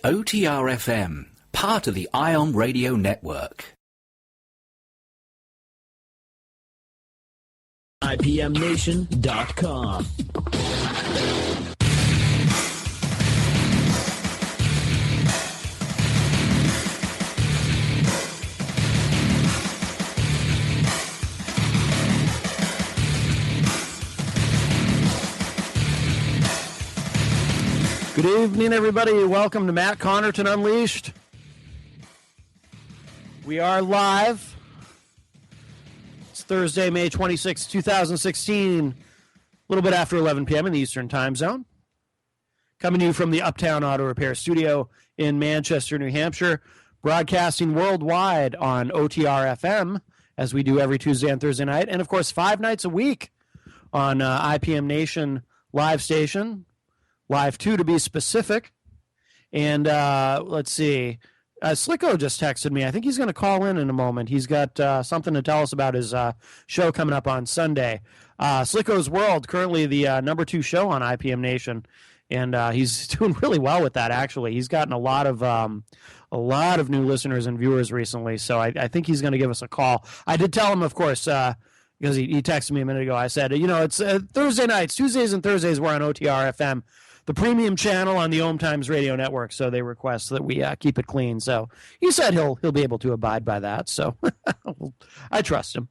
OTR-FM, part of the IOM Radio Network. IPMNation.com. Good evening, everybody. Welcome to Matt Connarton Unleashed. We are live. It's Thursday, May 26, 2016, a little bit after 11 p.m. in the Eastern Time Zone. Coming to you from the Uptown Auto Repair Studio in Manchester, New Hampshire, broadcasting worldwide on OTR-FM, as we do every Tuesday and Thursday night, and, of course, 5 nights a week on IPM Nation live station. Live 2 to be specific. And let's see. Slicko just texted me. I think he's going to call in a moment. He's got something to tell us about his show coming up on Sunday. Slicko's World, currently the number 2 show on IPM Nation. And he's doing really well with that, actually. He's gotten a lot of new listeners and viewers recently. So I think he's going to give us a call. I did tell him, of course, because he texted me a minute ago. I said, it's Thursday nights, Tuesdays and Thursdays, we're on OTR-FM. The premium channel on the OMTimes radio network, so they request that we keep it clean. So he said he'll be able to abide by that. So I trust him.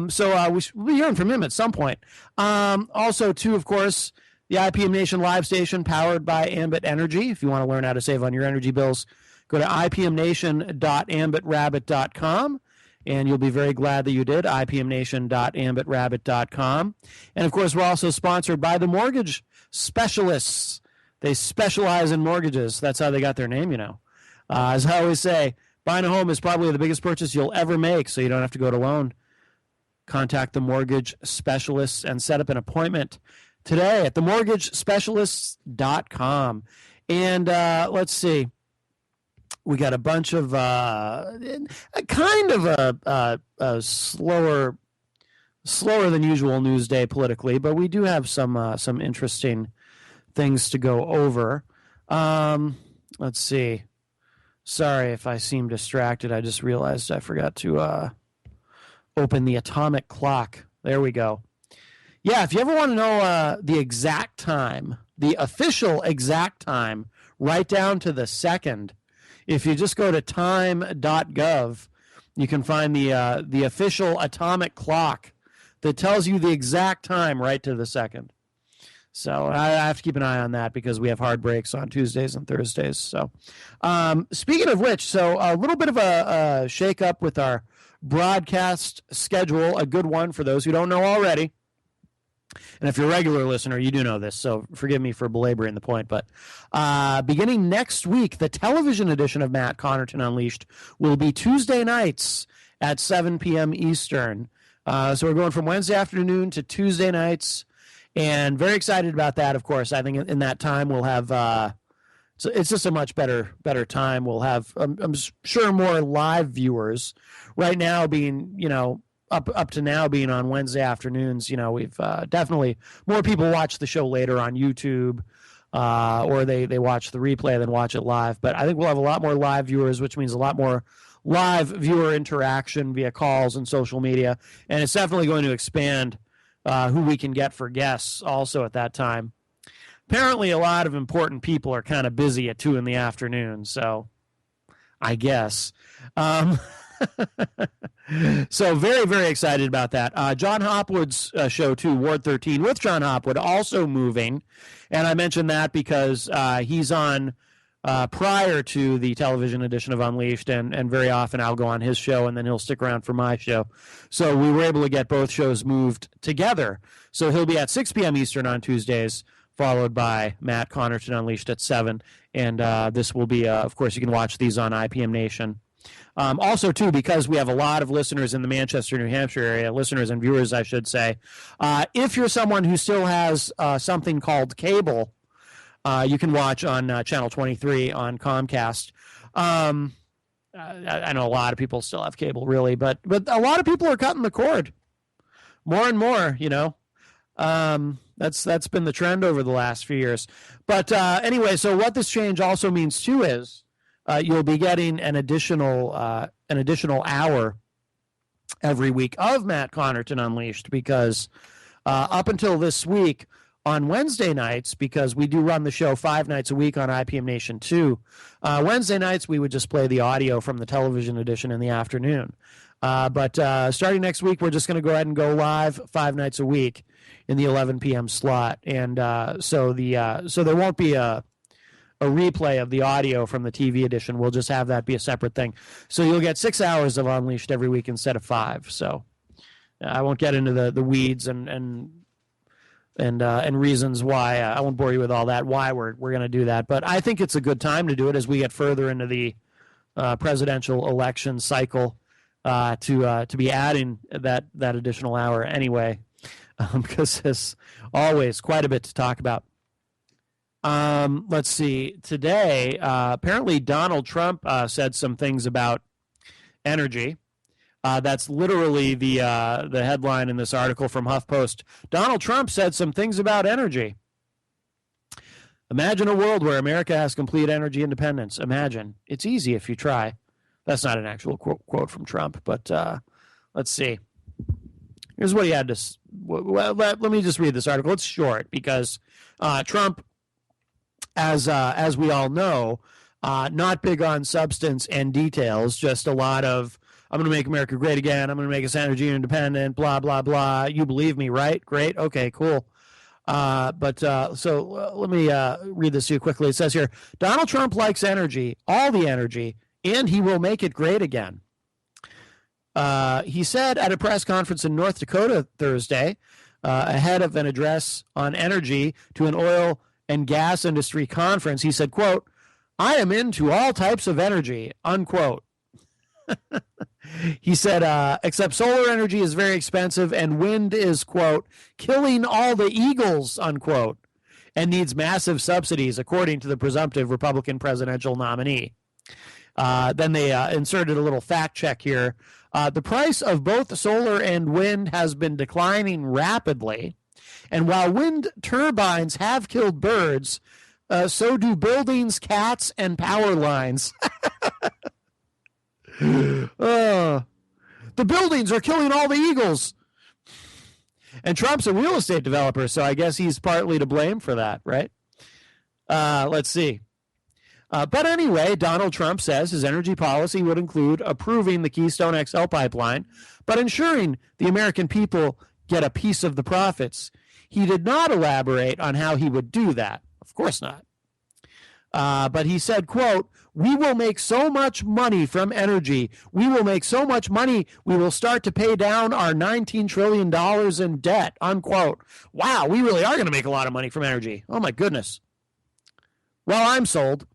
So we'll be hearing from him at some point. Also, too, of course, the IPM Nation live station powered by Ambit Energy. If you want to learn how to save on your energy bills, go to ipmnation.ambitrabbit.com. And you'll be very glad that you did, ipmnation.ambitrabbit.com. And, of course, we're also sponsored by the Mortgage Specialists. They specialize in mortgages. That's how they got their name, As I always say, buying a home is probably the biggest purchase you'll ever make, so you don't have to go it alone. Contact the Mortgage Specialists and set up an appointment today at themortgagespecialists.com. And let's see. We got a bunch of kind of a slower than usual news day politically, but we do have some interesting things to go over. Let's see. Sorry if I seem distracted. I just realized I forgot to open the atomic clock. There we go. Yeah, if you ever want to know the exact time, the official exact time, right down to the second, if you just go to time.gov, you can find the official atomic clock that tells you the exact time right to the second. So I have to keep an eye on that because we have hard breaks on Tuesdays and Thursdays. So speaking of which, so a little bit of a shake-up with our broadcast schedule, a good one for those who don't know already. And if you're a regular listener, you do know this, so forgive me for belaboring the point. But beginning next week, the television edition of Matt Connarton Unleashed will be Tuesday nights at 7 p.m. Eastern. So we're going from Wednesday afternoon to Tuesday nights, and very excited about that, of course. I think in that time we'll have so it's just a much better time. We'll have, I'm sure, more live viewers. Right now being, up to now being on Wednesday afternoons, we've definitely more people watch the show later on YouTube or they watch the replay than watch it live. But I think we'll have a lot more live viewers, which means a lot more live viewer interaction via calls and social media. And it's definitely going to expand who we can get for guests also at that time. Apparently, a lot of important people are kind of busy at 2 in the afternoon, so I guess. So very, very excited about that. John Hopwood's show, too, Ward 13, with John Hopwood, also moving. And I mentioned that because he's on prior to the television edition of Unleashed, and very often I'll go on his show, and then he'll stick around for my show. So we were able to get both shows moved together. So he'll be at 6 p.m. Eastern on Tuesdays, followed by Matt Connarton Unleashed at 7. And this will be, of course, you can watch these on IPM Nation. Also, too, because we have a lot of listeners in the Manchester, New Hampshire area, listeners and viewers, I should say, if you're someone who still has something called cable, you can watch on Channel 23 on Comcast. I know a lot of people still have cable, really, but a lot of people are cutting the cord. More and more, That's been the trend over the last few years. But anyway, so what this change also means too is you'll be getting an additional hour every week of Matt Connarton Unleashed, because up until this week on Wednesday nights, because we do run the show 5 nights a week on IPM Nation 2, Wednesday nights we would just play the audio from the television edition in the afternoon. But starting next week, we're just going to go ahead and go live 5 nights a week in the 11 p.m. slot. And so there won't be a replay of the audio from the TV edition. We'll just have that be a separate thing. So you'll get 6 hours of Unleashed every week instead of 5. So I won't get into the weeds and reasons why. I won't bore you with all that, why we're going to do that. But I think it's a good time to do it as we get further into the presidential election cycle, to be adding that additional hour anyway, because there's always quite a bit to talk about. Let's see. Today, apparently Donald Trump said some things about energy. That's literally the headline in this article from HuffPost. Donald Trump said some things about energy. Imagine a world where America has complete energy independence. Imagine. It's easy if you try. That's not an actual quote from Trump, but let's see. Here's what he had to. Well, let me just read this article. It's short because Trump, as we all know, not big on substance and details. Just a lot of, I'm going to make America great again. I'm going to make us energy independent. Blah blah blah. You believe me, right? Great. Okay. Cool. So let me read this to you quickly. It says here, Donald Trump likes energy, all the energy, and he will make it great again. He said at a press conference in North Dakota Thursday, ahead of an address on energy to an oil and gas industry conference, he said, quote, I am into all types of energy, unquote. He said, except solar energy is very expensive and wind is, quote, killing all the eagles, unquote, and needs massive subsidies, according to the presumptive Republican presidential nominee. Then they inserted a little fact check here. The price of both solar and wind has been declining rapidly. And while wind turbines have killed birds, so do buildings, cats, and power lines. The buildings are killing all the eagles. And Trump's a real estate developer, so I guess he's partly to blame for that, right? Let's see. But anyway, Donald Trump says his energy policy would include approving the Keystone XL pipeline, but ensuring the American people get a piece of the profits. He did not elaborate on how he would do that. Of course not. But he said, quote, we will make so much money from energy. We will make so much money, we will start to pay down our $19 trillion in debt, unquote. Wow, we really are going to make a lot of money from energy. Oh, my goodness. Well, I'm sold.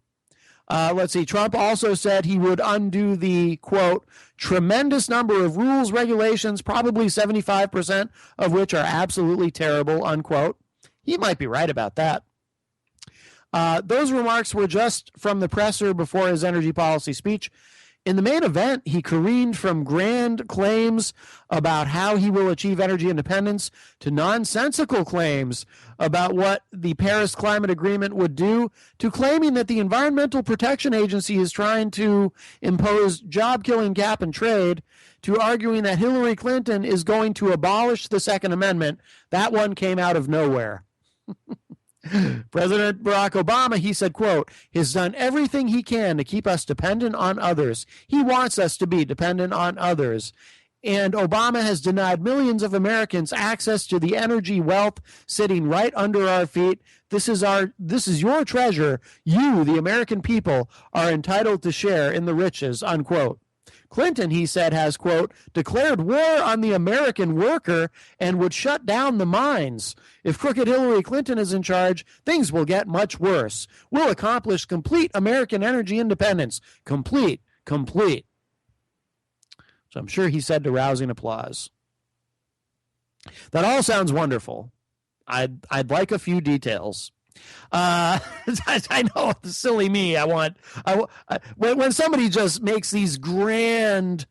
Let's see. Trump also said he would undo the, quote, tremendous number of rules, regulations, probably 75% of which are absolutely terrible, unquote. He might be right about that. Those remarks were just from the presser before his energy policy speech. In the main event, he careened from grand claims about how he will achieve energy independence to nonsensical claims about what the Paris Climate Agreement would do, to claiming that the Environmental Protection Agency is trying to impose job-killing cap and trade, to arguing that Hillary Clinton is going to abolish the Second Amendment. That one came out of nowhere. President Barack Obama, he said, quote, has done everything he can to keep us dependent on others. He wants us to be dependent on others. And Obama has denied millions of Americans access to the energy wealth sitting right under our feet. This is your treasure. You, the American people, are entitled to share in the riches, unquote. Clinton, he said, has, quote, declared war on the American worker and would shut down the mines. If crooked Hillary Clinton is in charge, things will get much worse. We'll accomplish complete American energy independence. Complete. So I'm sure he said to rousing applause. That all sounds wonderful. I'd like a few details. I know, silly me. When somebody just makes these grandiose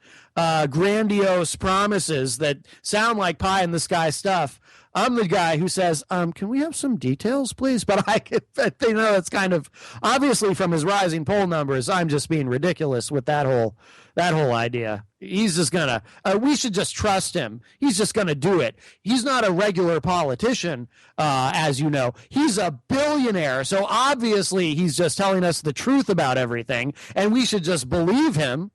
promises that sound like pie in the sky stuff, I'm the guy who says, can we have some details, please? But it's kind of obviously from his rising poll numbers. I'm just being ridiculous with that whole idea. He's just gonna. We should just trust him. He's just gonna do it. He's not a regular politician, as you know. He's a billionaire, so obviously he's just telling us the truth about everything, and we should just believe him.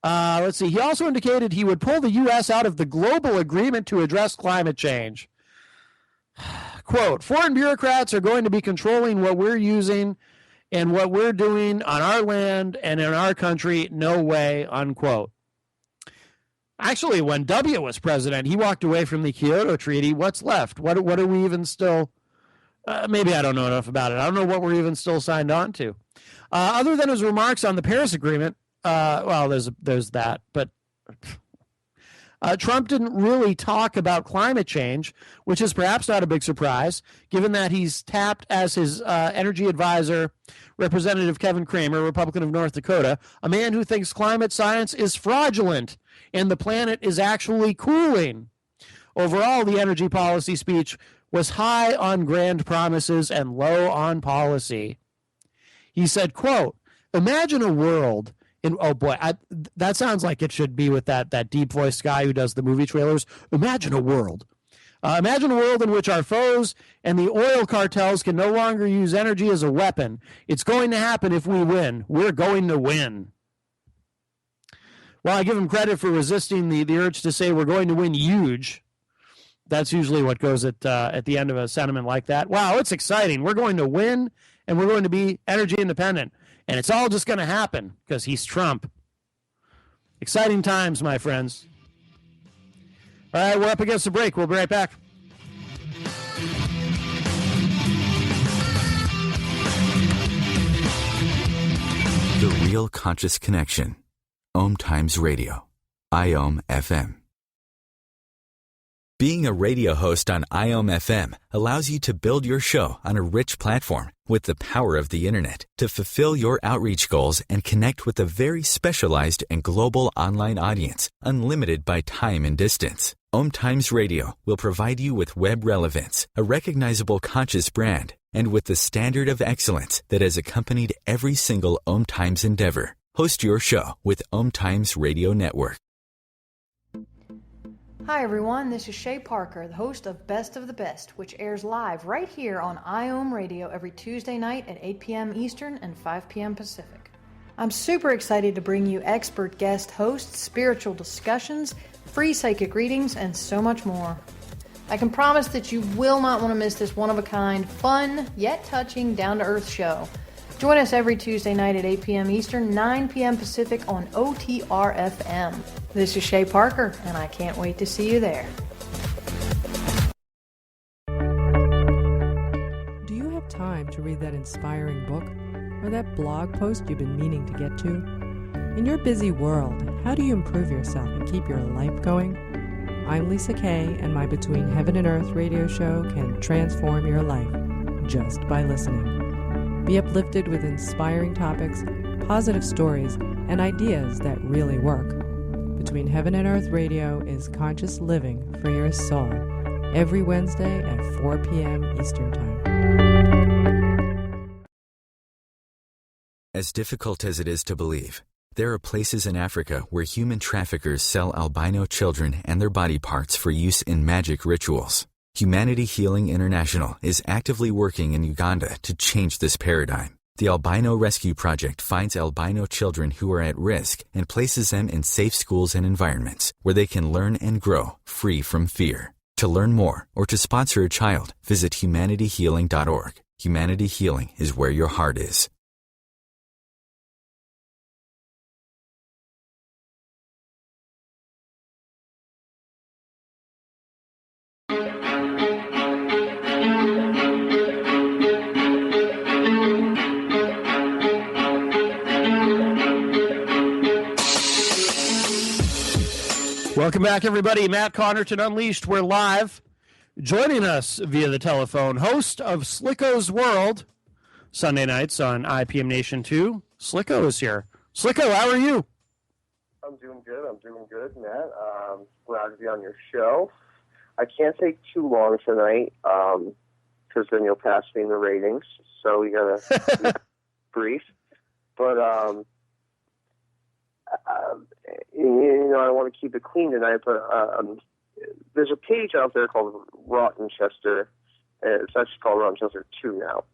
Let's see. He also indicated he would pull the U.S. out of the global agreement to address climate change. Quote, foreign bureaucrats are going to be controlling what we're using and what we're doing on our land and in our country. No way, unquote. Actually, when W was president, he walked away from the Kyoto Treaty. What's left? What are we even still? Maybe I don't know enough about it. I don't know what we're even still signed on to. Other than his remarks on the Paris Agreement, there's that, but Trump didn't really talk about climate change, which is perhaps not a big surprise, given that he's tapped as his energy advisor, Representative Kevin Cramer, Republican of North Dakota, a man who thinks climate science is fraudulent and the planet is actually cooling. Overall, the energy policy speech was high on grand promises and low on policy. He said, quote, imagine a world that sounds like it should be with that deep voiced guy who does the movie trailers. Imagine a world. Imagine a world in which our foes and the oil cartels can no longer use energy as a weapon. It's going to happen if we win. We're going to win. While I give him credit for resisting the urge to say we're going to win huge, that's usually what goes at the end of a sentiment like that. Wow, it's exciting. We're going to win, and we're going to be energy independent. And it's all just going to happen because he's Trump. Exciting times, my friends. All right, we're up against the break. We'll be right back. The Real Conscious Connection. OMTimes Radio. IOM FM. Being a radio host on IOM FM allows you to build your show on a rich platform with the power of the internet to fulfill your outreach goals and connect with a very specialized and global online audience, unlimited by time and distance. OMTimes Radio will provide you with web relevance, a recognizable conscious brand, and with the standard of excellence that has accompanied every single OMTimes endeavor. Host your show with OMTimes Radio Network. Hi everyone, this is Shay Parker, the host of Best of the Best, which airs live right here on IOM Radio every Tuesday night at 8 p.m. Eastern and 5 p.m. Pacific. I'm super excited to bring you expert guest hosts, spiritual discussions, free psychic readings, and so much more. I can promise that you will not want to miss this one-of-a-kind, fun, yet touching, down-to-earth show. Join us every Tuesday night at 8 p.m. Eastern, 9 p.m. Pacific on OTR-FM. This is Shay Parker, and I can't wait to see you there. Do you have time to read that inspiring book or that blog post you've been meaning to get to? In your busy world, how do you improve yourself and keep your life going? I'm Lisa Kay, and my Between Heaven and Earth radio show can transform your life just by listening. Be uplifted with inspiring topics, positive stories, and ideas that really work. Between Heaven and Earth Radio is conscious living for your soul, every Wednesday at 4 p.m. Eastern Time. As difficult as it is to believe, there are places in Africa where human traffickers sell albino children and their body parts for use in magic rituals. Humanity Healing International is actively working in Uganda to change this paradigm. The Albino Rescue Project finds albino children who are at risk and places them in safe schools and environments where they can learn and grow free from fear. To learn more or to sponsor a child, visit humanityhealing.org. Humanity Healing is where your heart is. Welcome back, everybody. Matt Connarton Unleashed. We're live. Joining us via the telephone, host of Slicko's World, Sunday nights on IPM Nation 2. Slicko is here. Slicko, how are you? I'm doing good, Matt. Glad to be on your show. I can't take too long tonight, because then you'll pass me in the ratings. So we gotta be brief. But I want to keep it clean tonight. But there's a page out there called Rochester. It's actually called Rochester 2 now,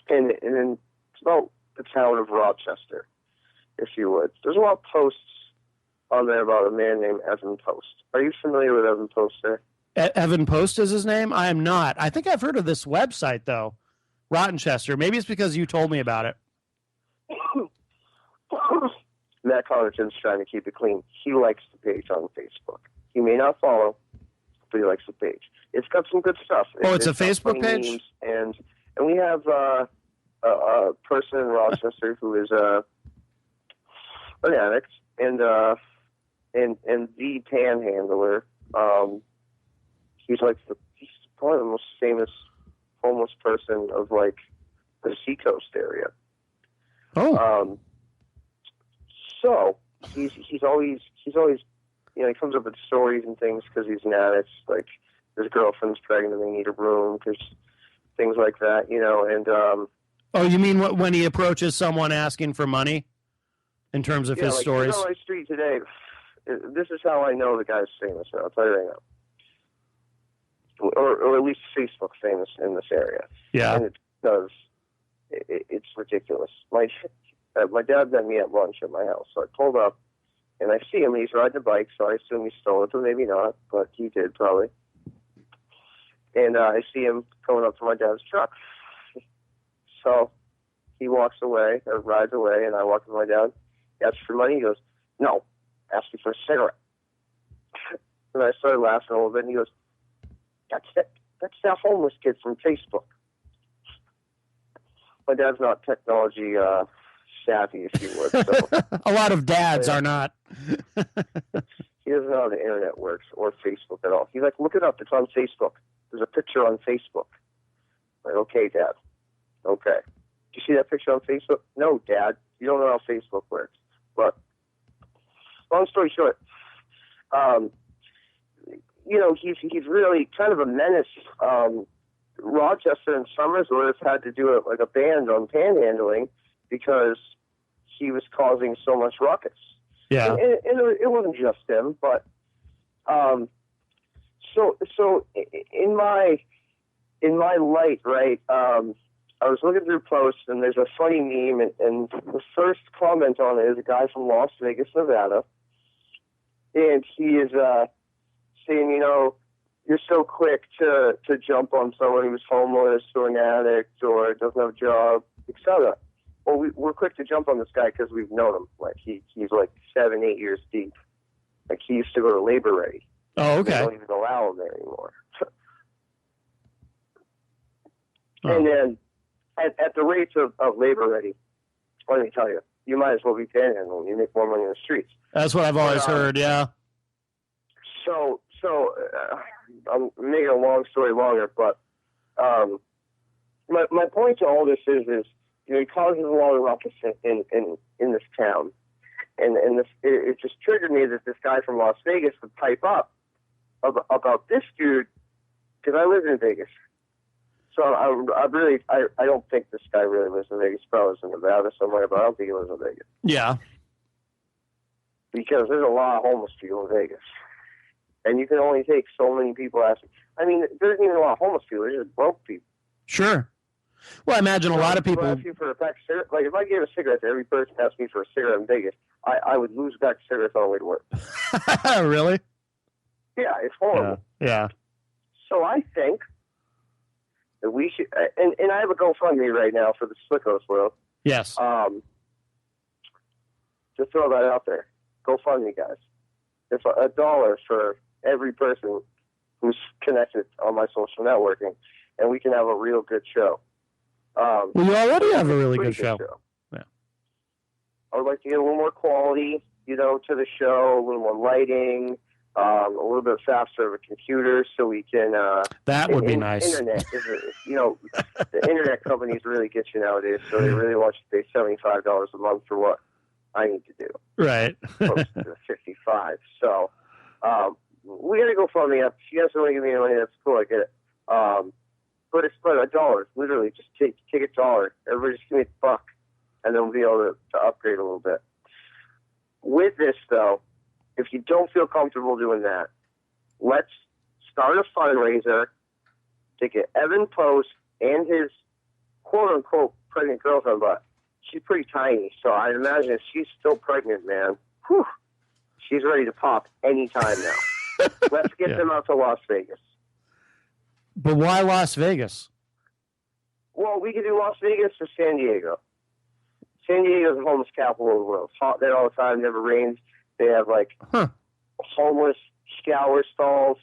and it's about the town of Rochester, if you would. There's a lot of posts on there about a man named Evan Post. Are you familiar with Evan Post, sir? Evan Post is his name? I am not. I think I've heard of this website, though. Rochester. Maybe it's because you told me about it. Matt Connarton's trying to keep it clean. He likes the page on Facebook. He may not follow, but he likes the page. It's got some good stuff. It's a Facebook page? And we have a person in Rochester who is an addict and the panhandler. He's probably the most famous homeless person of like the Seacoast area. Oh. So he's always he comes up with stories and things because he's an addict. Like his girlfriend's pregnant and they need a room, because things like that, and oh, you mean when he approaches someone asking for money? In terms of his stories? On my street today, this is how I know the guy's famous. I'll tell you right now. Or at least Facebook famous in this area. Yeah. And it's ridiculous. My dad met me at lunch at my house, so I pulled up, and I see him. He's riding a bike, so I assume he stole it, but maybe not, but he did probably. And I see him coming up to my dad's truck. So he walks away, or rides away, and I walk up to my dad. He asks for money. He goes, "No, ask me for a cigarette." And I started laughing a little bit, and he goes, That's that homeless kid from Facebook." My dad's not technology savvy, if you would. So a lot of dads are not. He doesn't know how the internet works or Facebook at all. He's like, "Look it up. It's on Facebook. There's a picture on Facebook." I'm like, "Okay, Dad. Okay. Do you see that picture on Facebook?" "No, Dad. You don't know how Facebook works." But long story short, he's really kind of a menace. Rochester and Somersworth had to do it like a band on panhandling because he was causing so much ruckus. Yeah. And it wasn't just him, but so in my light, right, I was looking through posts, and there's a funny meme, and the first comment on it is a guy from Las Vegas, Nevada, and he is saying, "You're so quick to jump on someone who's homeless or an addict or doesn't have a job, etc." Well, we're quick to jump on this guy because we've known him. Like he's like 7-8 years deep. Like he used to go to Labor Ready. Oh, okay. They don't even allow him there anymore. Oh. And then at the rates of Labor Ready, let me tell you, you might as well be panhandling. You make more money in the streets. That's what I've always heard. Yeah. So I'm making a long story longer, but my point to all this is he causes a lot of ruckus in this town, and it just triggered me that this guy from Las Vegas would pipe up about this dude, because I live in Vegas. So I don't think this guy really lives in Vegas. He probably lives in Nevada somewhere, but I don't think he lives in Vegas. Yeah. Because there's a lot of homeless people in Vegas. And you can only take so many people asking. I mean, there isn't even a lot of homeless people. There's just broke people. Sure. Well, I imagine a lot of people. Ask you for a pack of cigarettes. Like, if I gave a cigarette to every person who asked me for a cigarette in Vegas, I would lose a pack of cigarettes on the way to work. Really? Yeah, it's horrible. Yeah. So I think that we should, and I have a GoFundMe right now for the Slickos world. Yes. Just throw that out there. GoFundMe, guys. It's $1 for every person who's connected on my social networking, and we can have a real good show. Well, you already have a really good show. Yeah. I would like to get a little more quality, to the show, a little more lighting, a little bit faster of a computer, so we can. That would be nice. Internet, the internet companies really get you nowadays, so they really want you to pay $75 a month for what I need to do. Right. Close to 55. So, we got to go fund me up. She doesn't want to give me money. That's cool. I get it. But it's but $1. Literally, just take $1. Everybody just give me $1, and then we'll be able to upgrade a little bit. With this, though, if you don't feel comfortable doing that, let's start a fundraiser to get Evan Post and his quote-unquote pregnant girlfriend, but she's pretty tiny, so I imagine if she's still pregnant, man, whew, she's ready to pop anytime now. Let's get them out to Las Vegas. But why Las Vegas? Well, we could do Las Vegas or San Diego. San Diego's the homeless capital of the world. It's hot there all the time, never rains. They have, like, homeless shower stalls,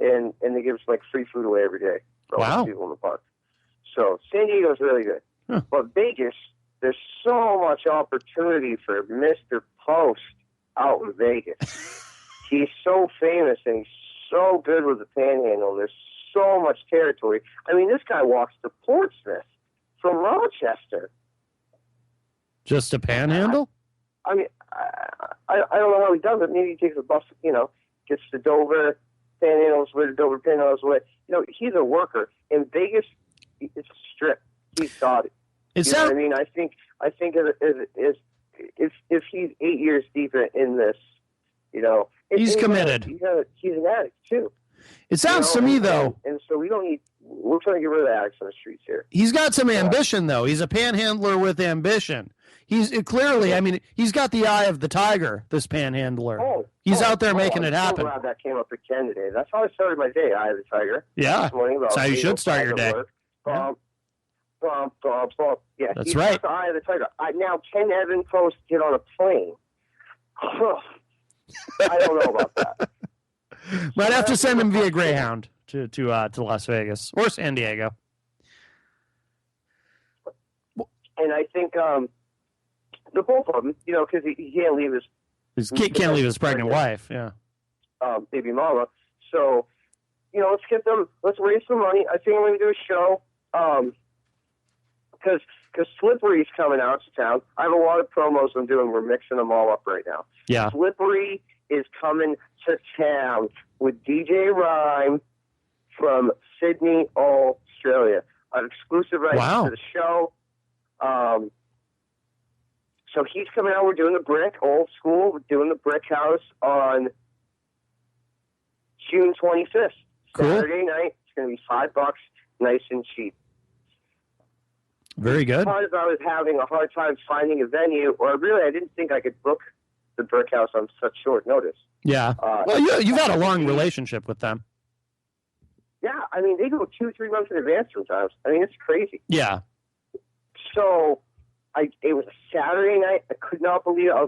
and they give us, like, free food away every day for all the people in the park. So San Diego's really good. But Vegas, there's so much opportunity for Mr. Post out in Vegas. He's so famous, and he's so good with the panhandle. There's so much territory. I mean, this guy walks to Portsmouth from Rochester. Just a panhandle? I mean, I don't know how he does it. Maybe he takes a bus, gets to Dover, panhandles with Dover, panhandles with. He's a worker. In Vegas, it's a strip. He's got it. Know what I mean? I think if he's 8 years deep in this, he's committed. He's an addict too. It sounds to me though, and so we're trying to get rid of the addicts on the streets here. He's got some ambition though. He's a panhandler with ambition. He's clearly, I mean, he's got the eye of the tiger, this panhandler. He's out there making it happen. I'm so glad that came up again today. That's how I started my day, eye of the tiger. Yeah, that's how you should start your day. Yeah, that's right. The eye of the tiger. Now, can Evan Post get on a plane? I don't know about that. Might have to send him via Greyhound to Las Vegas or San Diego. And I think the both of them, because he can't leave can't leave his pregnant wife, baby mama. So, let's get them. Let's raise some money. I think I'm going to do a show. Because Slippery's coming out to town. I have a lot of promos I'm doing. We're mixing them all up right now. Yeah. Slippery is coming to town with DJ Rhyme from Sydney, Australia. I have exclusive rights to the show. So he's coming out. We're doing the Brick, old school. We're doing the Brick House on June 25th. Cool. Saturday night. It's going to be $5, nice and cheap. Very good. Because I was having a hard time finding a venue, or really I didn't think I could book the Brick House on such short notice. Yeah. Well, you've had a long relationship with them. Yeah, I mean, they go 2-3 months in advance sometimes. I mean, it's crazy. Yeah. So it was a Saturday night. I could not believe it. I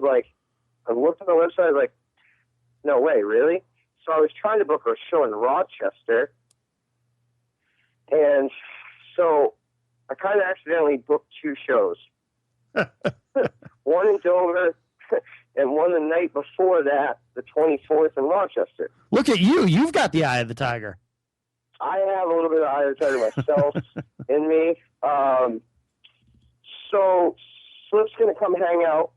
looked on the website. I was like, no way, really? So I was trying to book a show in Rochester. And so I kind of accidentally booked 2 shows. One in Dover and one the night before that, the 24th in Rochester. Look at you. You've got the eye of the tiger. I have a little bit of eye of the tiger myself in me. So Slip's going to come hang out.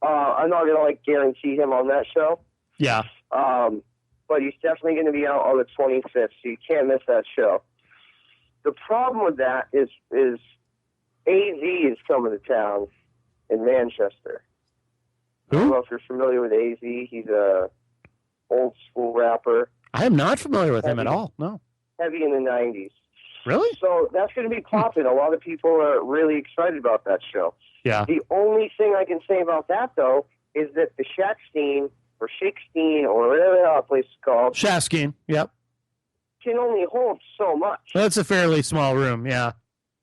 I'm not going to guarantee him on that show. Yeah. But he's definitely going to be out on the 25th, so you can't miss that show. The problem with that is AZ is coming to town in Manchester. Who? I don't know if you're familiar with AZ. He's a old school rapper. I am not familiar with him at all. No. Heavy in the 90s. Really? So that's going to be popping. A lot of people are really excited about that show. Yeah. The only thing I can say about that, though, is that the Shackstein or Shakestein or whatever the hell that place is called. Shaskeen. Yep. Can only hold so much. That's a fairly small room. Yeah.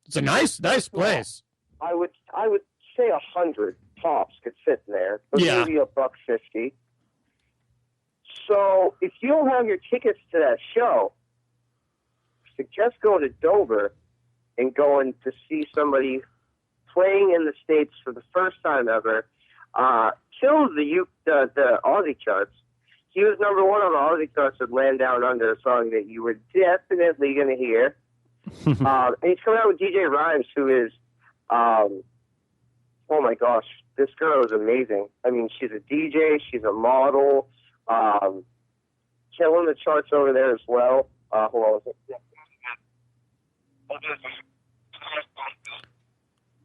It's a nice place. I would say 100 tops could fit in there, but maybe $150. So if you don't have your tickets to that show, suggest go to Dover and going to see somebody playing in the States for the first time ever. Killed the Aussie charts. He was number 1 on the Aussie charts with Land Down Under, a song that you were definitely going to hear. And he's coming out with DJ Rhymes, who is, oh my gosh, this girl is amazing. I mean, she's a DJ, she's a model, killing the charts over there as well. Hold on.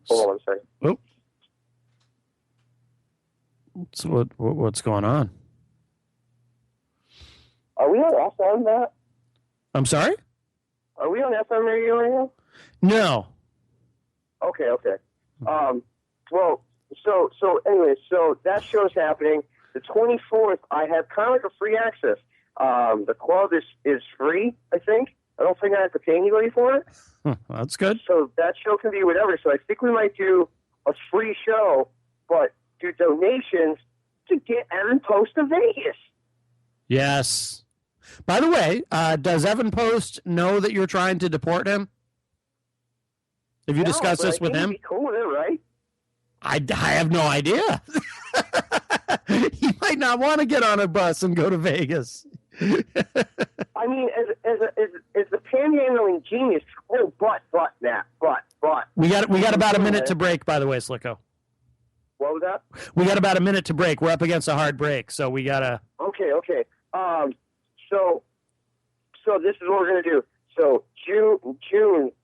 Hold on a second. Oh. So what's going on? Are we on FM, Matt? I'm sorry? Are we on FM radio right now? No. Okay. Well, so anyway, so that show's happening. The 24th, I have kind of like a free access. The club is free, I think. I don't think I have to pay anybody for it. That's good. So that show can be whatever. So I think we might do a free show, but do donations to get Evan Post to Vegas. Yes. By the way, does Evan Post know that you're trying to deport him? Have you discussed this with him? He'd be cool with it, right? I have no idea. He might not want to get on a bus and go to Vegas. I mean, as the panhandling genius. Oh, but. We got about a minute to break. By the way, Slicko. What was that? We got about a minute to break. We're up against a hard break, so we gotta. Okay. So this is what we're gonna do. So June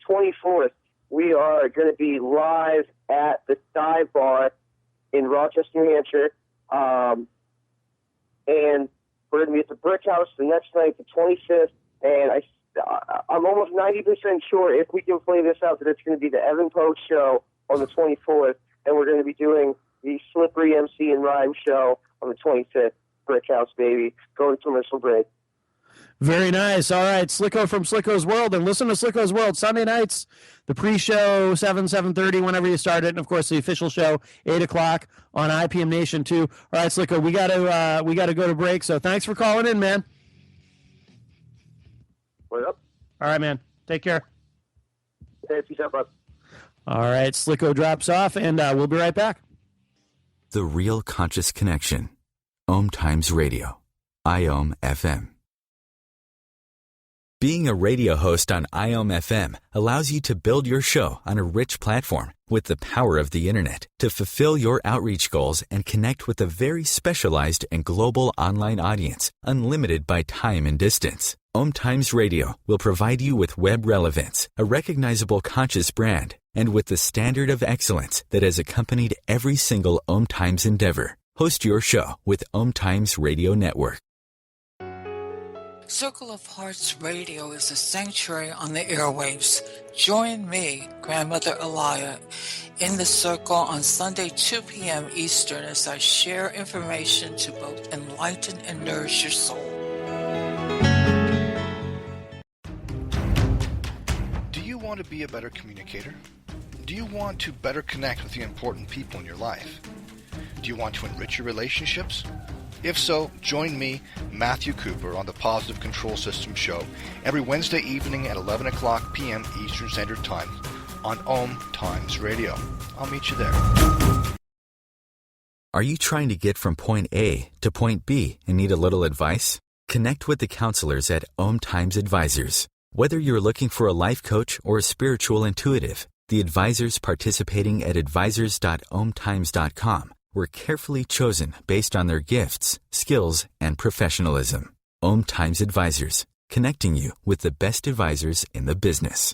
24th, we are gonna be live at the Dive Bar in Rochester, New Hampshire, and we're gonna be at the Brick House the next night, the 25th, and I'm almost 90% sure if we can play this out that it's going to be the Evan Post show on the 24th, and we're going to be doing the Slippery MC and Rhyme show on the 25th. Brick House, baby. Go to commercial break. Very nice. All right, Slicko from Slicko's World, and listen to Slicko's World Sunday nights. The pre-show 7:30, whenever you start it, and of course the official show 8:00 on IPM Nation 2. All right, Slicko, we gotta go to break. So thanks for calling in, man. What up? All right, man. Take care. Hey, peace out, bud. All right, Slicko drops off, and we'll be right back. The Real Conscious Connection. OMTimes Radio. IOM FM. Being a radio host on IOM FM allows you to build your show on a rich platform with the power of the internet to fulfill your outreach goals and connect with a very specialized and global online audience, unlimited by time and distance. OMTimes Radio will provide you with web relevance, a recognizable conscious brand, and with the standard of excellence that has accompanied every single OMTimes endeavor. Host your show with OMTimes Radio Network. Circle of Hearts Radio is a sanctuary on the airwaves. Join me, Grandmother Elia, in the circle on Sunday 2 p.m. Eastern as I share information to both enlighten and nourish your soul. Do you want to be a better communicator? Do you want to better connect with the important people in your life? Do you want to enrich your relationships? If so, join me, Matthew Cooper, on the Positive Control System show every Wednesday evening at 11:00 p.m. Eastern Standard Time on OMTimes Radio. I'll meet you there. Are you trying to get from point A to point B and need a little advice? Connect with the counselors at OMTimes Advisors. Whether you're looking for a life coach or a spiritual intuitive, the advisors participating at advisors.omtimes.com were carefully chosen based on their gifts, skills, and professionalism. OMTimes Advisors, connecting you with the best advisors in the business.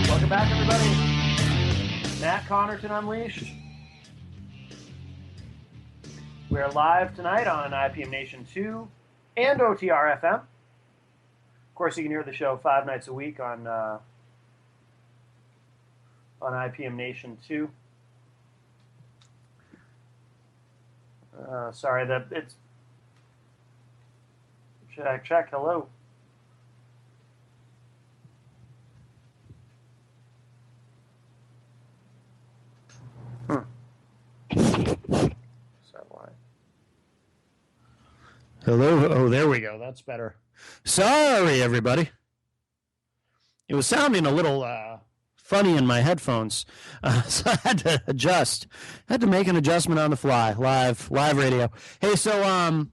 Welcome back, everybody. Matt Connarton Unleashed. We are live tonight on IPM Nation 2 and OTR FM. Of course, you can hear the show 5 nights a week on IPM Nation 2. Sorry, that it's check. Hello. Hello. Oh, there we go. That's better. Sorry, everybody. It was sounding a little funny in my headphones, so I had to adjust. I had to make an adjustment on the fly. Live radio. Hey, so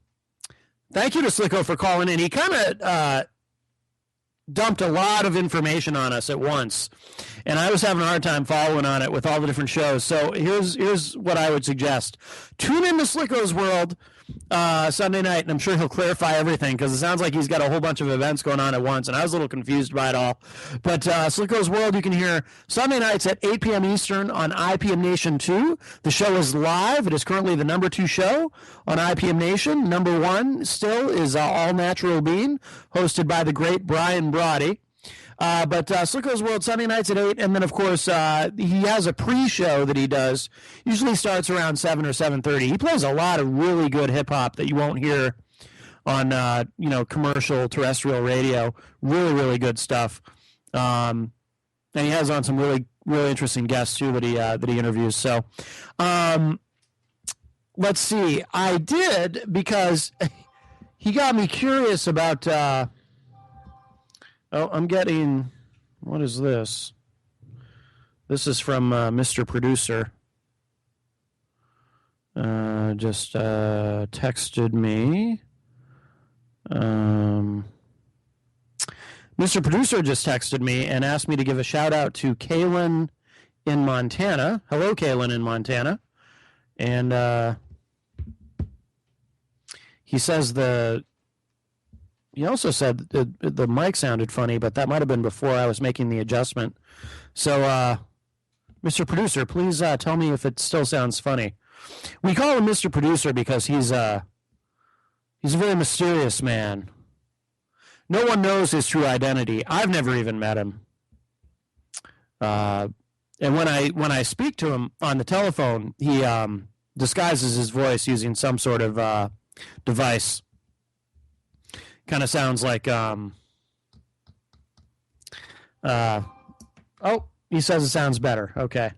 thank you to Slicko for calling in. He kind of dumped a lot of information on us at once, and I was having a hard time following on it with all the different shows. So here's what I would suggest: tune into Slicko's World Sunday night, and I'm sure he'll clarify everything, because it sounds like he's got a whole bunch of events going on at once, and I was a little confused by it all. But Slicko's World, you can hear Sunday nights at 8 p.m. Eastern on IPM Nation 2. The show is live. It is currently the number 2 show on IPM Nation. Number 1 still is All Natural Bean, hosted by the great Brian Brody. But Slicko's World Sunday nights at 8, and then, of course, he has a pre-show that he does. Usually starts around 7 or 7:30. He plays a lot of really good hip-hop that you won't hear on, commercial terrestrial radio. Really, really good stuff. And he has on some really, really interesting guests, too, that he interviews. So, let's see. I did, because he got me curious about... I'm getting, what is this? This is from Mr. Producer. Just texted me. Mr. Producer just texted me and asked me to give a shout out to Kaylin in Montana. Hello, Kaylin in Montana. And he says he also said the mic sounded funny, but that might have been before I was making the adjustment. So, Mr. Producer, please tell me if it still sounds funny. We call him Mr. Producer because he's a very mysterious man. No one knows his true identity. I've never even met him. And when I speak to him on the telephone, he disguises his voice using some sort of device. Kind of sounds like, he says it sounds better. Okay.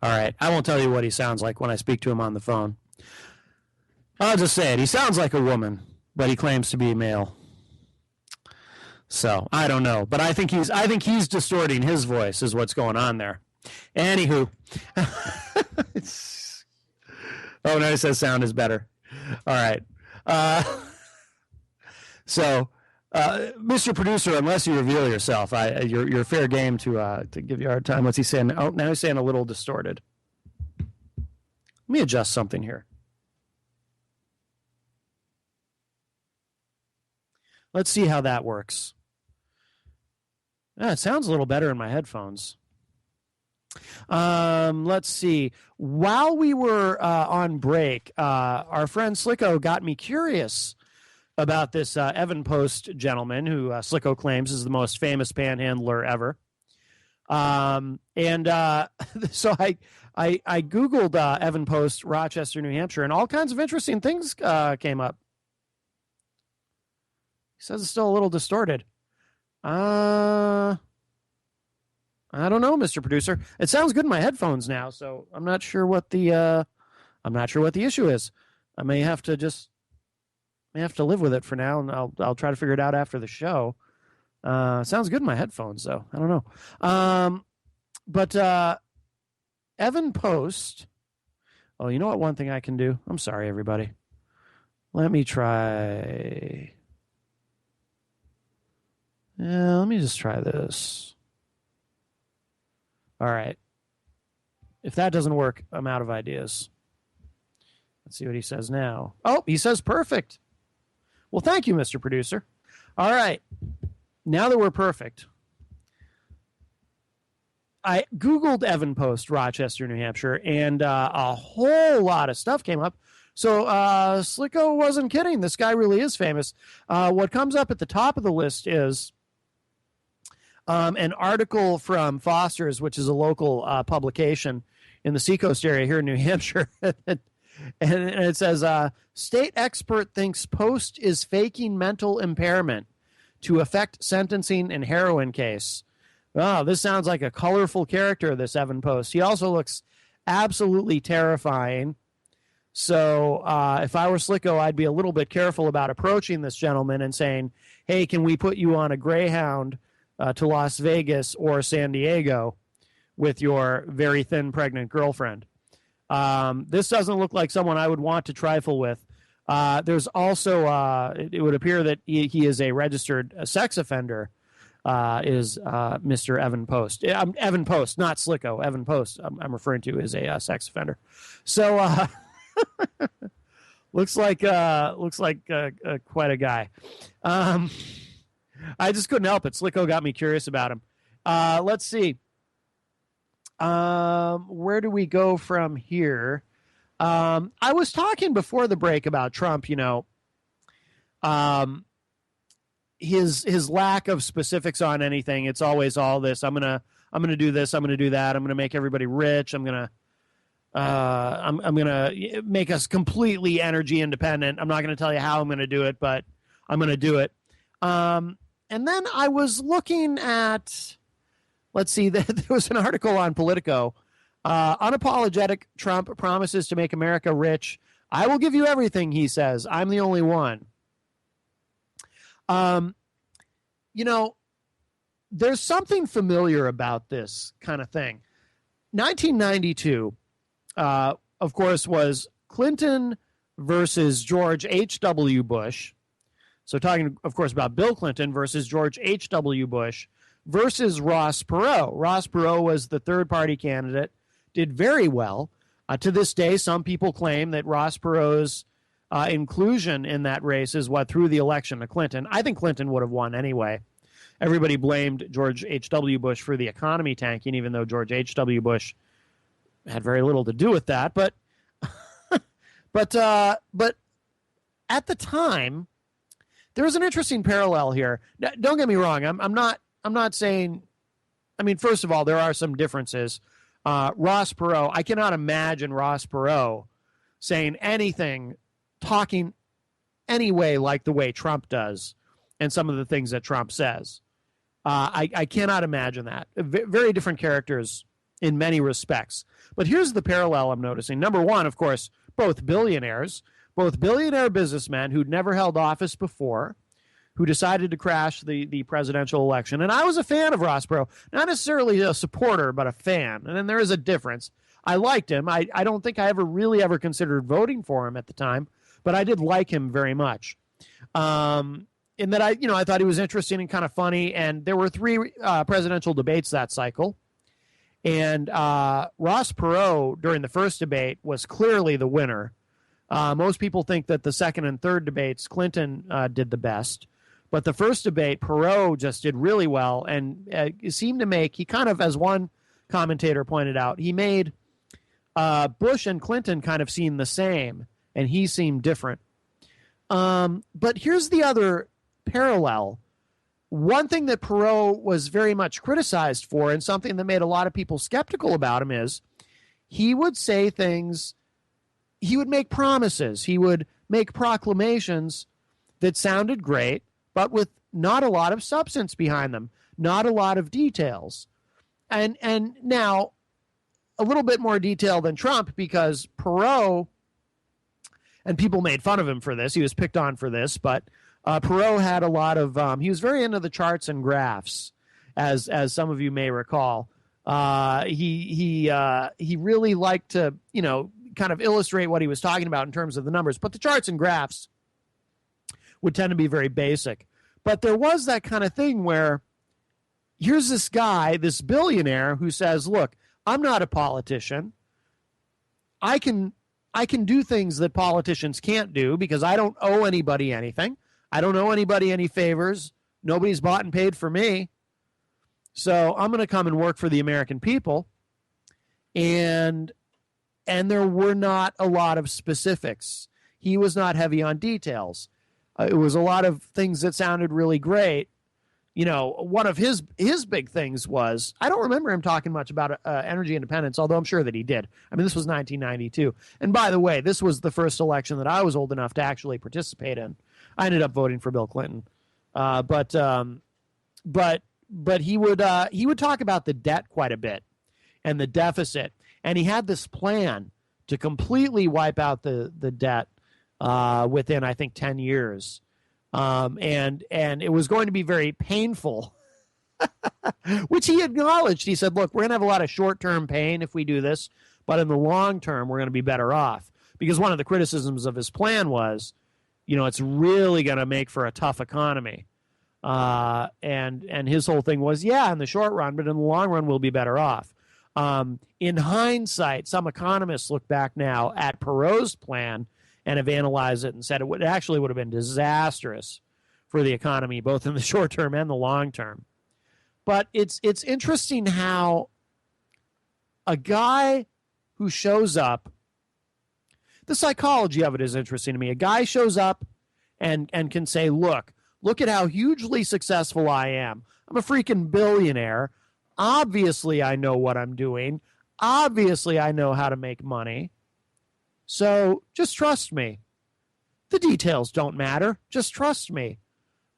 All right. I won't tell you what he sounds like when I speak to him on the phone. I'll just say it. He sounds like a woman, but he claims to be male. So I don't know, but I think he's distorting his voice is what's going on there. Anywho. Oh, no, it says sound is better. All right. So, Mr. Producer, unless you reveal yourself, you're fair game to give you a hard time. What's he saying? Oh, now he's saying a little distorted. Let me adjust something here. Let's see how that works. It sounds a little better in my headphones. Let's see. While we were on break, our friend Slicko got me curious about this Evan Post gentleman who Slicko claims is the most famous panhandler ever. So I Googled Evan Post, Rochester, New Hampshire, and all kinds of interesting things came up. He says it's still a little distorted. I don't know, Mr. Producer. It sounds good in my headphones now, so I'm not sure what the issue is. I may have to live with it for now, and I'll try to figure it out after the show. Sounds good in my headphones, though. I don't know. But Evan Post. Oh, you know what? One thing I can do. I'm sorry, everybody. Let me try. Yeah, let me just try this. All right. If that doesn't work, I'm out of ideas. Let's see what he says now. Oh, he says perfect. Well, thank you, Mr. Producer. All right. Now that we're perfect, I Googled Evan Post, Rochester, New Hampshire, and a whole lot of stuff came up. So Slicko wasn't kidding. This guy really is famous. What comes up at the top of the list is an article from Foster's, which is a local publication in the Seacoast area here in New Hampshire. And it says, state expert thinks Post is faking mental impairment to affect sentencing in heroin case. Oh, this sounds like a colorful character, this Evan Post. He also looks absolutely terrifying. So if I were Slicko, I'd be a little bit careful about approaching this gentleman and saying, hey, can we put you on a Greyhound to Las Vegas or San Diego with your very thin pregnant girlfriend? This doesn't look like someone I would want to trifle with. There's also, it would appear that he is a registered sex offender, is Mr. Evan Post. Evan Post, not Slicko. Evan Post, I'm referring to, is a sex offender. So looks like quite a guy. I just couldn't help it. Slicko got me curious about him. Let's see. Where do we go from here? I was talking before the break about Trump, his lack of specifics on anything. It's always all this. I'm gonna do this. I'm gonna do that. I'm gonna make everybody rich. I'm gonna make us completely energy independent. I'm not gonna tell you how I'm gonna do it, but I'm gonna do it. And then I was looking at, let's see, there was an article on Politico. Unapologetic Trump promises to make America rich. I will give you everything, he says. I'm the only one. There's something familiar about this kind of thing. 1992, of course, was Clinton versus George H.W. Bush. So talking, of course, about Bill Clinton versus George H.W. Bush versus Ross Perot. Ross Perot was the third-party candidate, did very well. To this day, some people claim that Ross Perot's inclusion in that race is what threw the election to Clinton. I think Clinton would have won anyway. Everybody blamed George H.W. Bush for the economy tanking, even though George H.W. Bush had very little to do with that. But but at the time, there was an interesting parallel here. Don't get me wrong. I'm not saying. I mean, first of all, there are some differences. Ross Perot, I cannot imagine Ross Perot saying anything, talking any way like the way Trump does, and some of the things that Trump says. I cannot imagine that. Very different characters in many respects. But here's the parallel I'm noticing. Number one, of course, both billionaire businessmen who'd never held office before, who decided to crash the presidential election. And I was a fan of Ross Perot, not necessarily a supporter, but a fan. And then there is a difference. I liked him. I don't think I ever considered voting for him at the time, but I did like him very much. In that I thought he was interesting and kind of funny. And there were 3 presidential debates that cycle. And Ross Perot, during the first debate, was clearly the winner. Most people think that the second and third debates, Clinton did the best. But the first debate, Perot just did really well. And it seemed to make, he kind of, as one commentator pointed out, he made Bush and Clinton kind of seem the same. And he seemed different. But here's the other parallel. One thing that Perot was very much criticized for, and something that made a lot of people skeptical about him, is he would say things, he would make promises, he would make proclamations that sounded great, but with not a lot of substance behind them, not a lot of details. And now, a little bit more detail than Trump, because Perot, and people made fun of him for this, he was picked on for this, but Perot had a lot of, he was very into the charts and graphs, as some of you may recall. He really liked to, kind of illustrate what he was talking about in terms of the numbers. But the charts and graphs would tend to be very basic. But there was that kind of thing where here's this guy, this billionaire, who says, look, I'm not a politician. I can do things that politicians can't do because I don't owe anybody anything. I don't owe anybody any favors. Nobody's bought and paid for me. So I'm going to come and work for the American people. And there were not a lot of specifics. He was not heavy on details. It was a lot of things that sounded really great. One of his big things was, I don't remember him talking much about energy independence, although I'm sure that he did. I mean, this was 1992. And by the way, this was the first election that I was old enough to actually participate in. I ended up voting for Bill Clinton. But he would talk about the debt quite a bit and the deficit. And he had this plan to completely wipe out the debt within, I think, 10 years. And it was going to be very painful, which he acknowledged. He said, look, we're going to have a lot of short-term pain if we do this, but in the long term, we're going to be better off. because one of the criticisms of his plan was, it's really going to make for a tough economy. And his whole thing was, in the short run, but in the long run, we'll be better off. In hindsight, some economists look back now at Perot's plan and have analyzed it and said it would have been disastrous for the economy, both in the short term and the long term. But it's interesting how a guy who shows up, the psychology of it is interesting to me. A guy shows up and can say, look at how hugely successful I am. I'm a freaking billionaire. Obviously, I know what I'm doing. Obviously, I know how to make money. So just trust me. The details don't matter. Just trust me.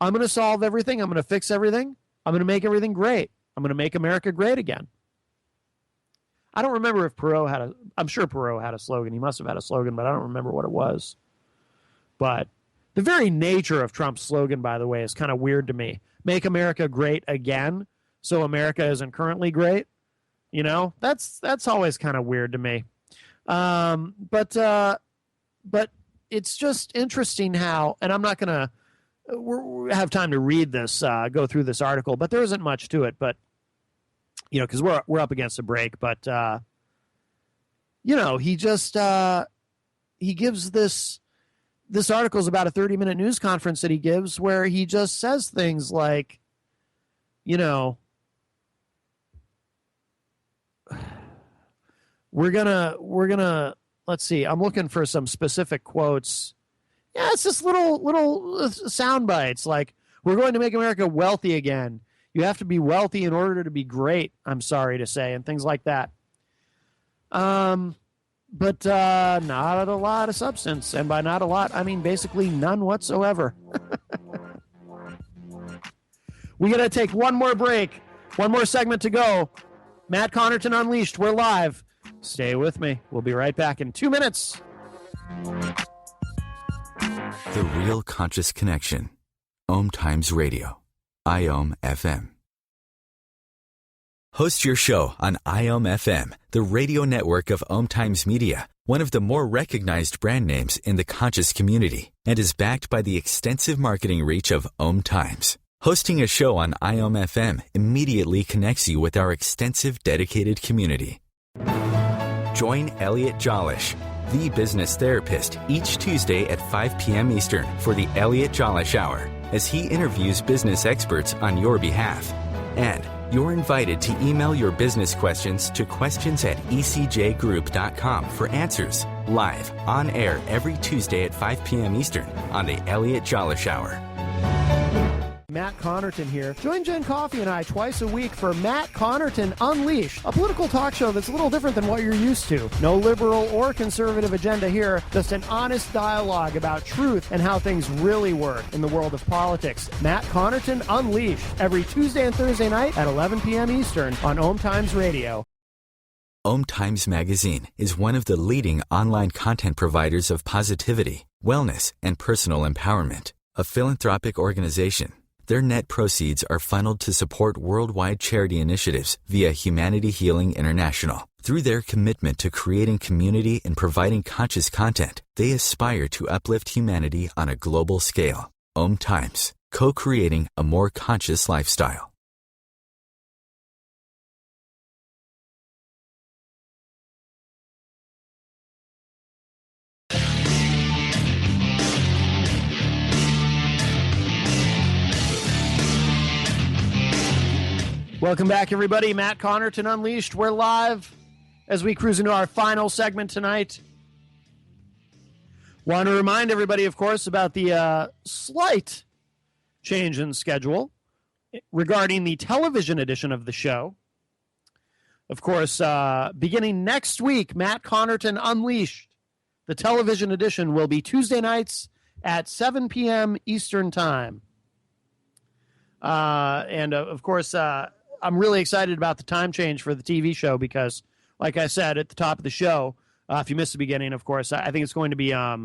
I'm going to solve everything. I'm going to fix everything. I'm going to make everything great. I'm going to make America great again. I don't remember if I'm sure Perot had a slogan. He must have had a slogan, but I don't remember what it was. But the very nature of Trump's slogan, by the way, is kind of weird to me. Make America great again, so America isn't currently great. That's always kind of weird to me. But it's just interesting how, and I'm not going to have time to read this, go through this article, but there isn't much to it. But because we're up against a break. But he just he gives this article is about a 30-minute news conference that he gives where he just says things like, we're gonna let's see, I'm looking for some specific quotes. Yeah, it's just little sound bites like, we're going to make America wealthy again. You have to be wealthy in order to be great, I'm sorry to say, and things like that. But not a lot of substance. And by not a lot, I mean basically none whatsoever. We got to take one more break. One more segment to go. Matt Connarton Unleashed. We're live. Stay with me. We'll be right back in 2 minutes. The Real Conscious Connection. OMTimes Radio. IOM FM. Host your show on IOM FM, the radio network of OMTimes Media, one of the more recognized brand names in the conscious community, and is backed by the extensive marketing reach of OMTimes. Hosting a show on IOM FM immediately connects you with our extensive dedicated community. Join Elliot Jollish, the business therapist, each Tuesday at 5 p.m. Eastern for the Elliot Jollish Hour, as he interviews business experts on your behalf. And you're invited to email your business questions to questions@ecjgroup.com for answers, live, on air every Tuesday at 5 p.m. Eastern on the Elliot Jollish Hour. Matt Connarton here. Join Jen Coffey and I twice a week for Matt Connarton Unleashed, a political talk show that's a little different than what you're used to. No liberal or conservative agenda here, just an honest dialogue about truth and how things really work in the world of politics. Matt Connarton Unleashed, every Tuesday and Thursday night at 11 p.m. Eastern on OMTimes Radio. OMTimes Magazine is one of the leading online content providers of positivity, wellness, and personal empowerment. A philanthropic organization, their net proceeds are funneled to support worldwide charity initiatives via Humanity Healing International. Through their commitment to creating community and providing conscious content, they aspire to uplift humanity on a global scale. OMTimes, co-creating a more conscious lifestyle. Welcome back, everybody. Matt Connarton Unleashed. We're live as we cruise into our final segment tonight. Want to remind everybody, of course, about the slight change in schedule regarding the television edition of the show. Of course, beginning next week, Matt Connarton Unleashed, the television edition, will be Tuesday nights at 7 p.m. Eastern Time. And, of course, I'm really excited about the time change for the TV show because, like I said at the top of the show, if you missed the beginning, of course, I think it's going to be I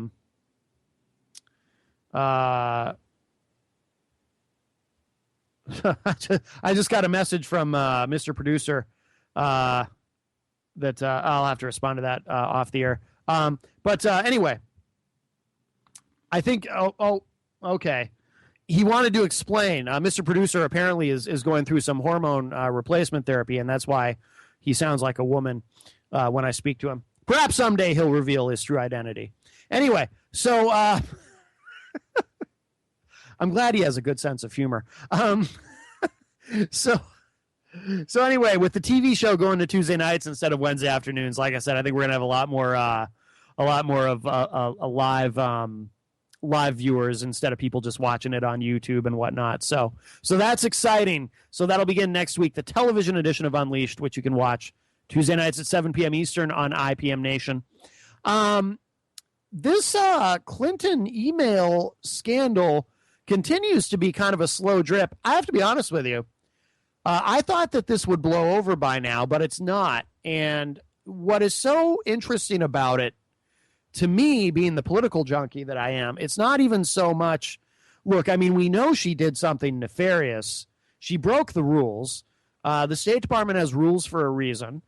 just got a message from Mr. Producer that I'll have to respond to that off the air. But anyway, I think, okay. He wanted to explain. Mr. Producer apparently is going through some hormone replacement therapy, and that's why he sounds like a woman when I speak to him. Perhaps someday he'll reveal his true identity. Anyway, so I'm glad he has a good sense of humor. So anyway, with the TV show going to Tuesday nights instead of Wednesday afternoons, like I said, I think we're gonna have a lot more of a live viewers instead of people just watching it on YouTube and whatnot. So that's exciting. So that'll begin next week, the television edition of Unleashed, which you can watch Tuesday nights at 7 p.m. Eastern on IPM Nation. This Clinton email scandal continues to be kind of a slow drip. I have to be honest with you. I thought that this would blow over by now, but it's not. And what is so interesting about it, to me, being the political junkie that I am, it's not even so much, look, I mean, we know she did something nefarious. She broke the rules. The State Department has rules for a reason,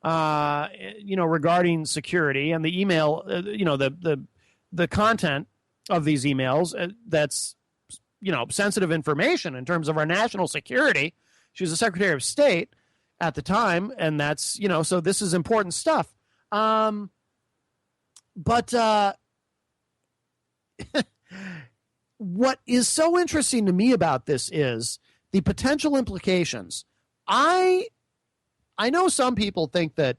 regarding security and the email, the content of these emails that's, sensitive information in terms of our national security. She was the Secretary of State at the time, and that's, so this is important stuff. But what is so interesting to me about this is the potential implications. I know some people think that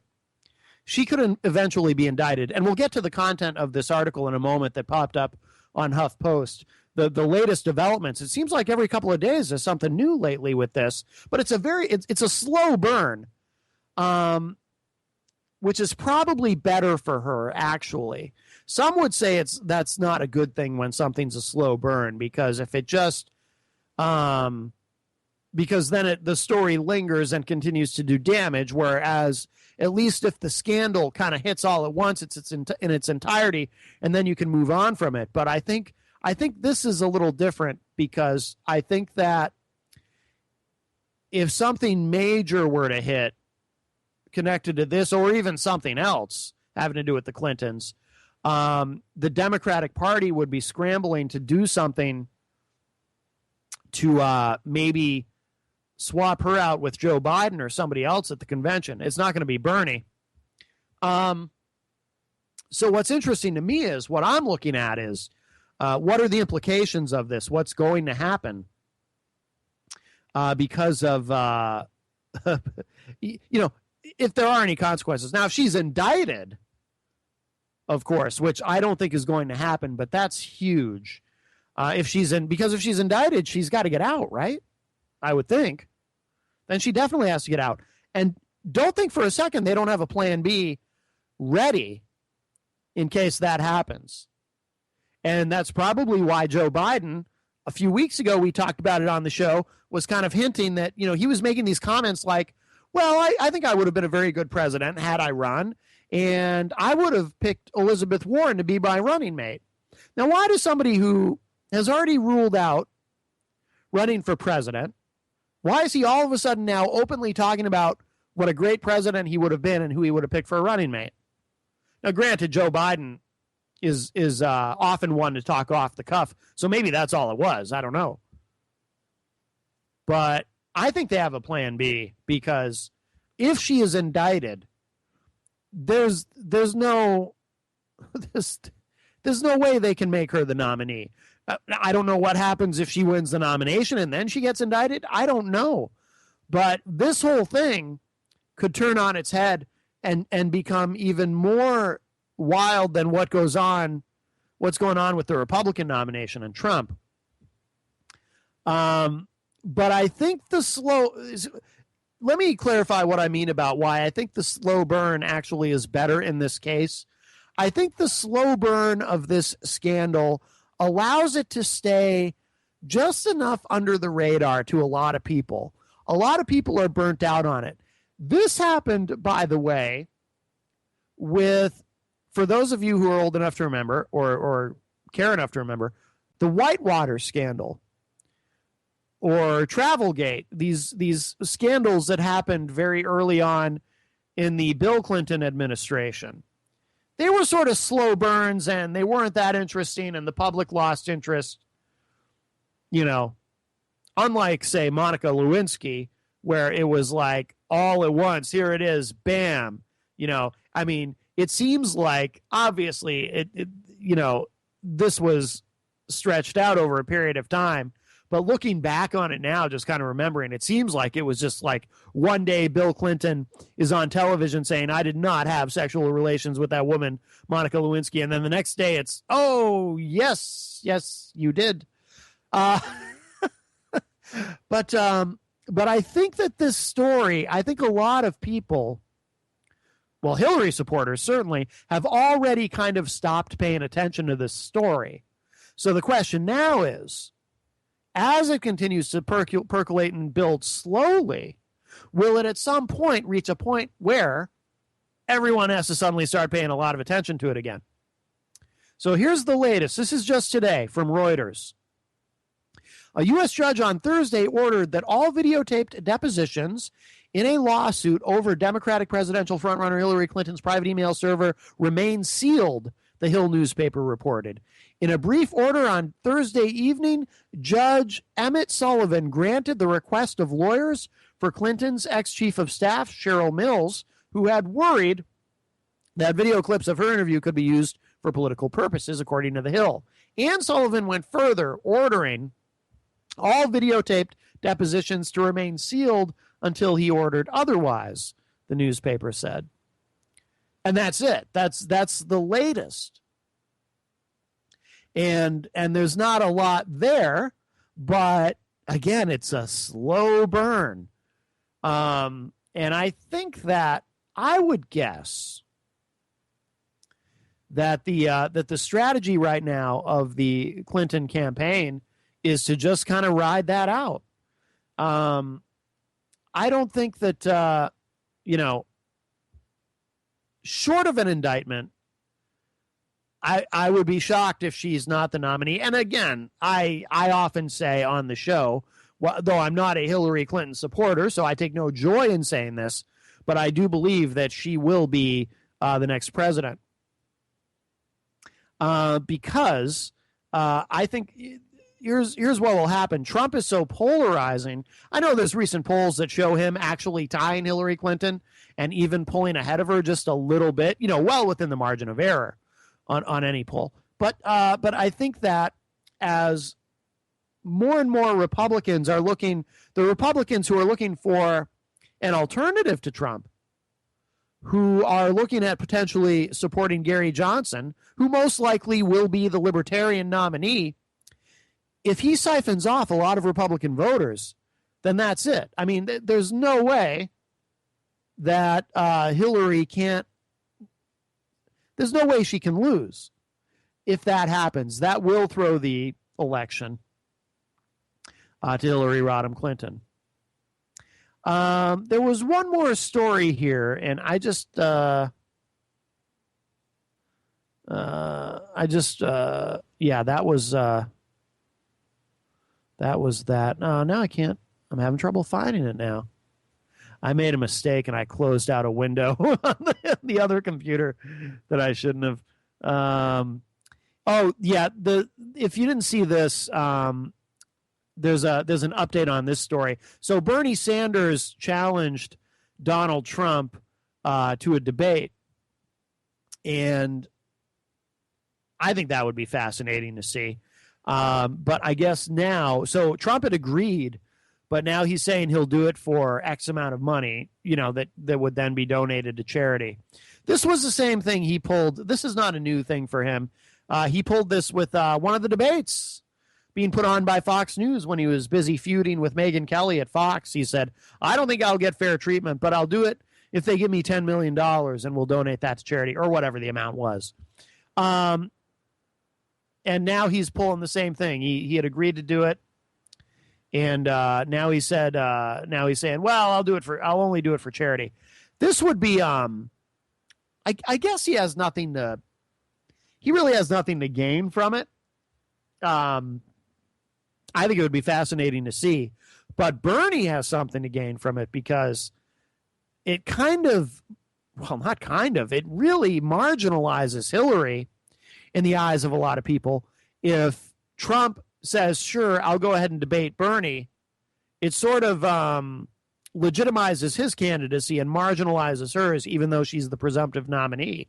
she could eventually be indicted, and we'll get to the content of this article in a moment that popped up on HuffPost. The latest developments. It seems like every couple of days there's something new lately with this, but it's a slow burn, which is probably better for her, actually. Some would say that's not a good thing when something's a slow burn, because if it just because then the story lingers and continues to do damage, whereas at least if the scandal kind of hits all at once, it's in its entirety, and then you can move on from it. But I think this is a little different, because I think that if something major were to hit connected to this, or even something else having to do with the Clintons, the Democratic Party would be scrambling to do something to maybe swap her out with Joe Biden or somebody else at the convention. It's not going to be Bernie. So what's interesting to me is what I'm looking at is, what are the implications of this? What's going to happen because of, if there are any consequences. Now, if she's indicted, of course, which I don't think is going to happen, but that's huge. Because if she's indicted, she's got to get out, right? I would think. Then she definitely has to get out. And don't think for a second they don't have a plan B ready in case that happens. And that's probably why Joe Biden, a few weeks ago, we talked about it on the show, was kind of hinting that, he was making these comments like, well, I think I would have been a very good president had I run, and I would have picked Elizabeth Warren to be my running mate. Now, why does somebody who has already ruled out running for president, why is he all of a sudden now openly talking about what a great president he would have been and who he would have picked for a running mate? Now, granted, Joe Biden is often one to talk off the cuff, so maybe that's all it was. I don't know. But I think they have a plan B, because if she is indicted, there's no way they can make her the nominee. I don't know what happens if she wins the nomination and then she gets indicted. I don't know. But this whole thing could turn on its head and become even more wild than what's going on with the Republican nomination and Trump. But I think let me clarify what I mean about why I think the slow burn actually is better in this case. I think the slow burn of this scandal allows it to stay just enough under the radar to a lot of people. A lot of people are burnt out on it. This happened, by the way, for those of you who are old enough to remember or care enough to remember, the Whitewater scandal or Travelgate, these scandals that happened very early on in the Bill Clinton administration they were sort of slow burns and they weren't that interesting and the public lost interest, you know, unlike, say, Monica Lewinsky, where it was like all at once, here it is, bam. You know, I mean, it seems like obviously it you know, this was stretched out over a period of time. But looking back on it now, just kind of remembering, it seems like it was just like one day Bill Clinton is on television saying, I did not have sexual relations with that woman, Monica Lewinsky. And then the next day it's, oh, yes, you did. But I think that this story, I think a lot of people, well, Hillary supporters certainly, have already kind of stopped paying attention to this story. So the question now is, as it continues to percolate and build slowly, will it at some point reach a point where everyone has to suddenly start paying a lot of attention to it again? So here's the latest. This is just today from Reuters. A U.S. judge on Thursday ordered that all videotaped depositions in a lawsuit over Democratic presidential frontrunner Hillary Clinton's private email server remain sealed, the Hill newspaper reported. In a brief order on Thursday evening, Judge Emmett Sullivan granted the request of lawyers for Clinton's ex-chief of staff, Cheryl Mills, who had worried that video clips of her interview could be used for political purposes, according to the Hill. And Sullivan went further, ordering all videotaped depositions to remain sealed until he ordered otherwise, the newspaper said. And that's it. That's the latest. And there's not a lot there, but again, it's a slow burn. And I think that I would guess that the strategy right now of the Clinton campaign is to just kind of ride that out. I don't think that, short of an indictment, I would be shocked if she's not the nominee. And again, I often say on the show, well, though I'm not a Hillary Clinton supporter, so I take no joy in saying this, but I do believe that she will be the next president. Because I think here's what will happen. Trump is so polarizing. I know there's recent polls that show him actually tying Hillary Clinton and even pulling ahead of her just a little bit, well within the margin of error on any poll. But I think that as more and more Republicans are looking, the Republicans who are looking for an alternative to Trump, who are looking at potentially supporting Gary Johnson, who most likely will be the Libertarian nominee, if he siphons off a lot of Republican voters, then that's it. I mean, there's no way that Hillary can't, there's no way she can lose. If that happens, that will throw the election to Hillary Rodham Clinton. There was one more story here, and that was that. Now I can't. I'm having trouble finding it now. I made a mistake and I closed out a window on the other computer that I shouldn't have. If you didn't see this, there's an update on this story. So Bernie Sanders challenged Donald Trump to a debate, and I think that would be fascinating to see. But I guess now, so Trump had agreed, but now he's saying he'll do it for X amount of money, that would then be donated to charity. This was the same thing he pulled. This is not a new thing for him. He pulled this with one of the debates being put on by Fox News when he was busy feuding with Megyn Kelly at Fox. He said, I don't think I'll get fair treatment, but I'll do it if they give me $10 million and we'll donate that to charity, or whatever the amount was. And now he's pulling the same thing. He had agreed to do it. And now he's saying, well, I'll only do it for charity. This would be, I guess he really has nothing to gain from it. I think it would be fascinating to see, but Bernie has something to gain from it, because it kind of well, not kind of, it really marginalizes Hillary in the eyes of a lot of people. If Trump says, sure, I'll go ahead and debate Bernie, it sort of legitimizes his candidacy and marginalizes hers, even though she's the presumptive nominee,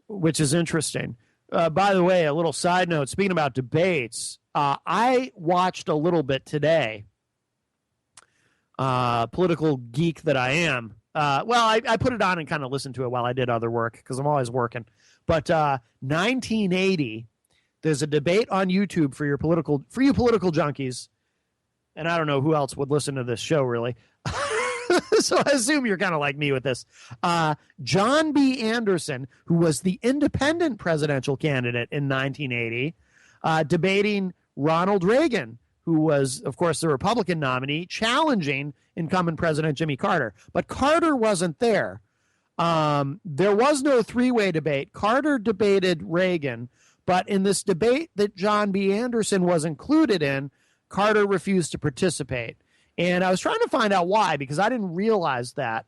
which is interesting. By the way, a little side note, speaking about debates, I watched a little bit today, political geek that I am. I put it on and kind of listened to it while I did other work because I'm always working. But 1980, there's a debate on YouTube for you political junkies. And I don't know who else would listen to this show, really. So I assume you're kind of like me with this. John B. Anderson, who was the independent presidential candidate in 1980, debating Ronald Reagan, who was, of course, the Republican nominee, challenging incumbent President Jimmy Carter. But Carter wasn't there. There was no three-way debate. Carter debated Reagan, but in this debate that John B. Anderson was included in, Carter refused to participate. And I was trying to find out why, because I didn't realize that.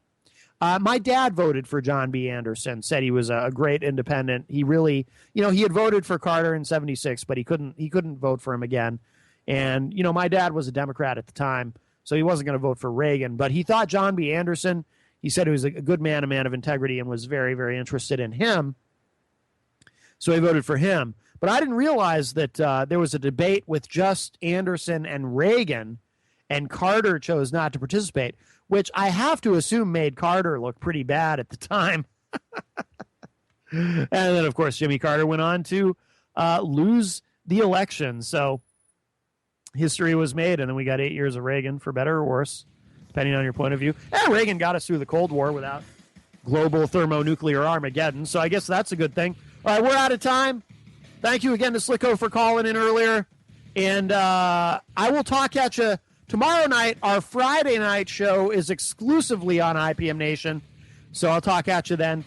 My dad voted for John B. Anderson, said he was a great independent. He really, he had voted for Carter in 76, but he couldn't vote for him again. And, my dad was a Democrat at the time, so he wasn't going to vote for Reagan. But he thought John B. Anderson, he said he was a good man, a man of integrity, and was very, very interested in him. So he voted for him. But I didn't realize that there was a debate with just Anderson and Reagan, and Carter chose not to participate, which I have to assume made Carter look pretty bad at the time. And then, of course, Jimmy Carter went on to lose the election. So history was made, and then we got 8 years of Reagan, for better or worse, depending on your point of view. And Reagan got us through the Cold War without global thermonuclear Armageddon, so I guess that's a good thing. All right, we're out of time. Thank you again to Slicko for calling in earlier. And I will talk at you tomorrow night. Our Friday night show is exclusively on IPM Nation. So I'll talk at you then.